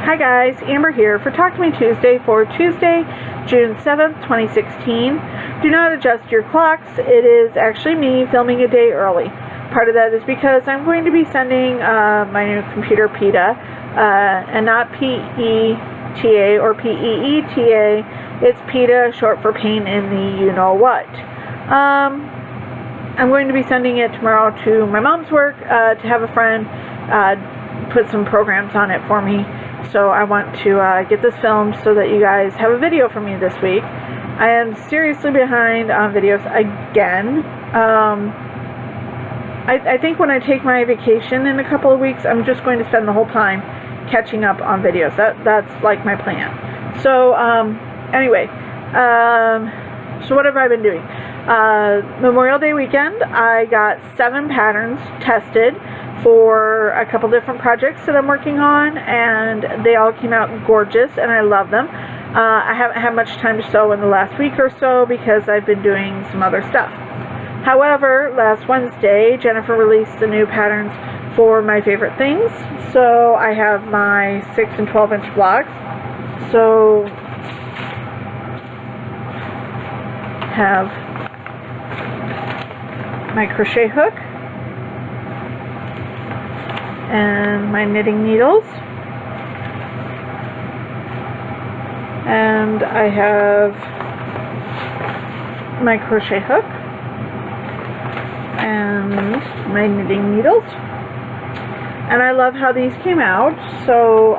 Hi guys, Amber here for Talk to Me Tuesday for Tuesday, June 7th, 2016. Do not adjust your clocks. It is actually me filming a day early. Part of that is because I'm going to be sending my new computer PETA, and not P-E-T-A or P-E-E-T-A. It's PETA, short for pain in the you-know-what. I'm going to be sending it tomorrow to my mom's work to have a friend put some programs on it for me. So I want to get this filmed so that you guys have a video for me this week. I am seriously behind on videos again. I think when I take my vacation in a couple of weeks, I'm just going to spend the whole time catching up on videos. That's like my plan. So anyway, so what have I been doing? Memorial Day weekend, I got 7 patterns tested for a couple different projects that I'm working on, and they all came out gorgeous, and I love them. I haven't had much time to sew in the last week or so because I've been doing some other stuff. However, last Wednesday, Jennifer released the new patterns for my favorite things. So I have my 6 and 12 inch blocks. So have my crochet hook and my knitting needles, and I have my crochet hook and my knitting needles, and I love how these came out. So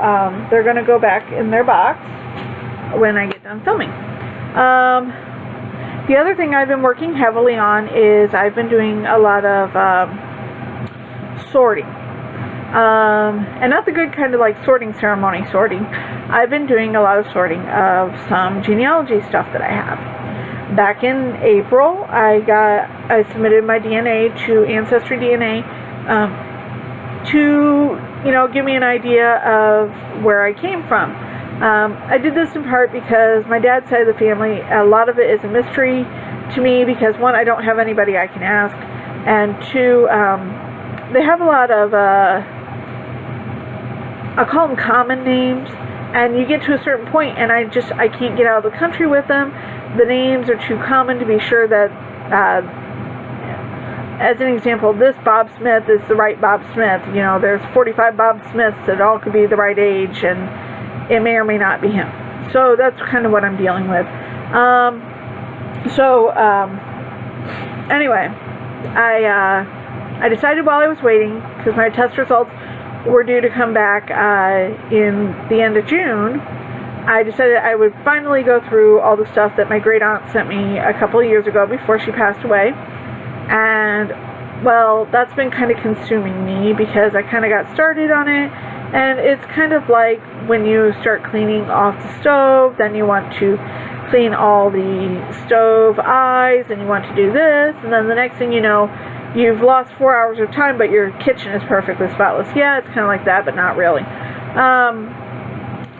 they're going to go back in their box when I get done filming. The other thing I've been working heavily on is I've been doing a lot of sorting. And not the good kind of like sorting ceremony sorting. I've been doing a lot of sorting of some genealogy stuff that I have. Back in April, I submitted my DNA to Ancestry DNA to, give me an idea of where I came from. I did this in part because my dad's side of the family, a lot of it is a mystery to me because, one, I don't have anybody I can ask, and two, they have a lot of, I'll call them common names, and you get to a certain point and I can't get out of the country with them. The names are too common to be sure that, as an example, this Bob Smith is the right Bob Smith. There's 45 Bob Smiths that all could be the right age, and it may or may not be him. So that's kind of what I'm dealing with. Anyway, I decided while I was waiting, because my test results were due to come back in the end of June, I decided I would finally go through all the stuff that my great aunt sent me a couple of years ago before she passed away. And, well, that's been kind of consuming me because I kind of got started on it. And it's kind of like when you start cleaning off the stove, then you want to clean all the stove eyes, and you want to do this, and then the next thing you know, you've lost 4 hours of time, but your kitchen is perfectly spotless. Yeah, it's kind of like that, but not really.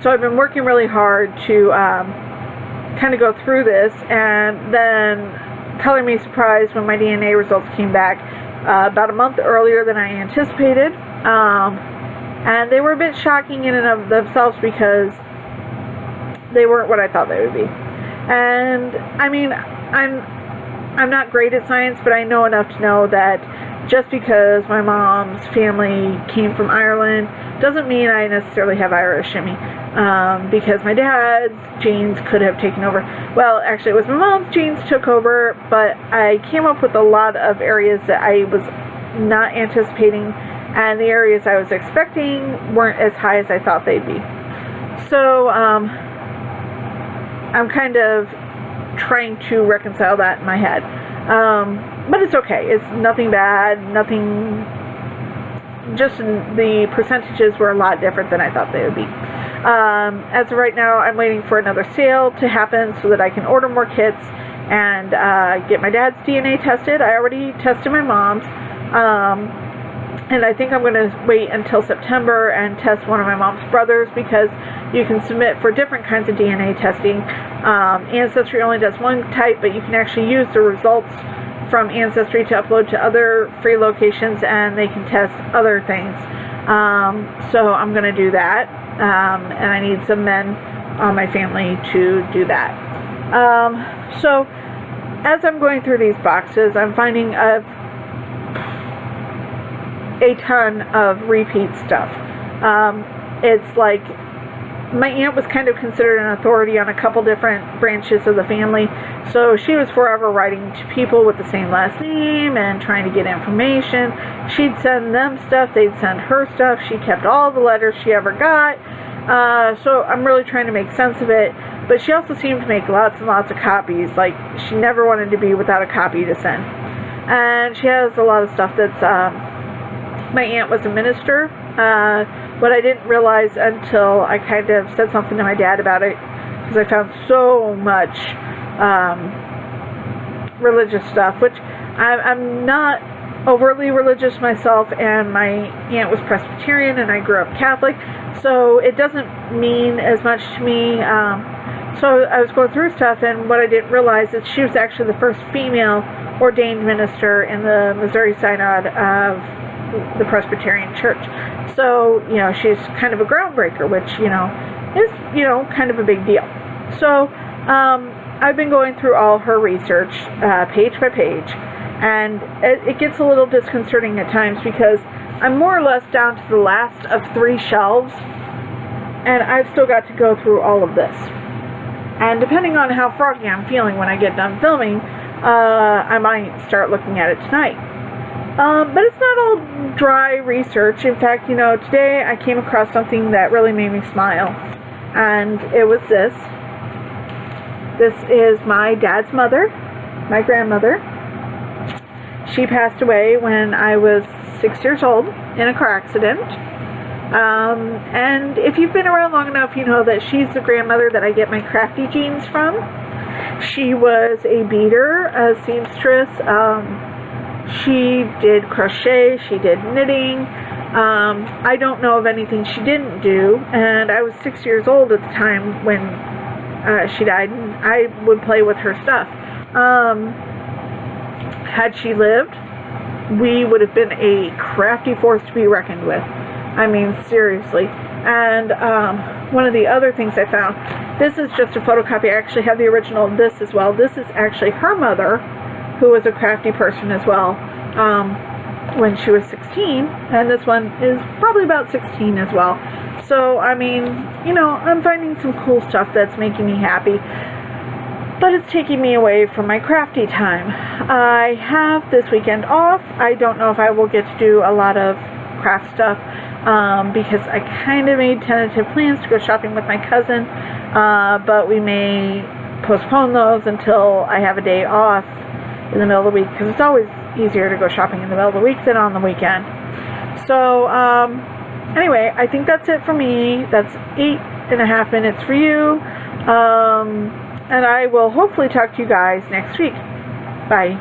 So I've been working really hard to kind of go through this, and then color me surprised when my DNA results came back about a month earlier than I anticipated. And they were a bit shocking in and of themselves because they weren't what I thought they would be. And I mean, I'm not great at science, but I know enough to know that just because my mom's family came from Ireland doesn't mean I necessarily have Irish in me. Because my dad's genes could have taken over. Well, actually, it was my mom's genes took over, but I came up with a lot of areas that I was not anticipating, and the areas I was expecting weren't as high as I thought they'd be. So, I'm kind of trying to reconcile that in my head. But it's okay. It's nothing bad, nothing, just the percentages were a lot different than I thought they would be. As of right now, I'm waiting for another sale to happen so that I can order more kits and get my dad's DNA tested. I already tested my mom's. And I think I'm going to wait until September and test one of my mom's brothers, because you can submit for different kinds of DNA testing. Ancestry only does one type, but you can actually use the results from Ancestry to upload to other free locations, and they can test other things. So I'm going to do that. and I need some men on my family to do that. So as I'm going through these boxes, I'm finding a ton of repeat stuff. It's like my aunt was kind of considered an authority on a couple different branches of the family, so she was forever writing to people with the same last name and trying to get information. She'd send them stuff, they'd send her stuff. She kept all the letters she ever got. So I'm really trying to make sense of it, but she also seemed to make lots and lots of copies. Like, she never wanted to be without a copy to send. And she has a lot of stuff that's, my aunt was a minister, but I didn't realize until I kind of said something to my dad about it, because I found so much religious stuff, which I'm not overly religious myself, and my aunt was Presbyterian and I grew up Catholic, so it doesn't mean as much to me. So I was going through stuff, and what I didn't realize is she was actually the first female ordained minister in the Missouri Synod of the Presbyterian Church. So, you know, she's kind of a groundbreaker, which, you know, is, you know, kind of a big deal. So I've been going through all her research page by page, and it gets a little disconcerting at times, because I'm more or less down to the last of 3 shelves, and I've still got to go through all of this. And depending on how froggy I'm feeling when I get done filming, I might start looking at it tonight. But it's not all dry research. In fact, you know, today I came across something that really made me smile, and it was this. This is my dad's mother, my grandmother. She passed away when I was 6 years old in a car accident. And if you've been around long enough, you know that she's the grandmother that I get my crafty genes from. She was a beater, a seamstress. She did crochet, she did knitting. I don't know of anything she didn't do, and I was 6 years old at the time when she died, and I would play with her stuff. Had she lived, we would have been a crafty force to be reckoned with. I mean, seriously. And one of the other things I found, this is just a photocopy. I actually have the original of this as well. This is actually her mother, who was a crafty person as well, when she was 16, and this one is probably about 16 as well. So, I mean, you know, I'm finding some cool stuff that's making me happy, but it's taking me away from my crafty time. I have this weekend off. I don't know if I will get to do a lot of craft stuff, because I kind of made tentative plans to go shopping with my cousin, but we may postpone those until I have a day off in the middle of the week, because it's always easier to go shopping in the middle of the week than on the weekend. So anyway, I think that's it for me. That's 8.5 minutes for you, and I will hopefully talk to you guys next week. Bye.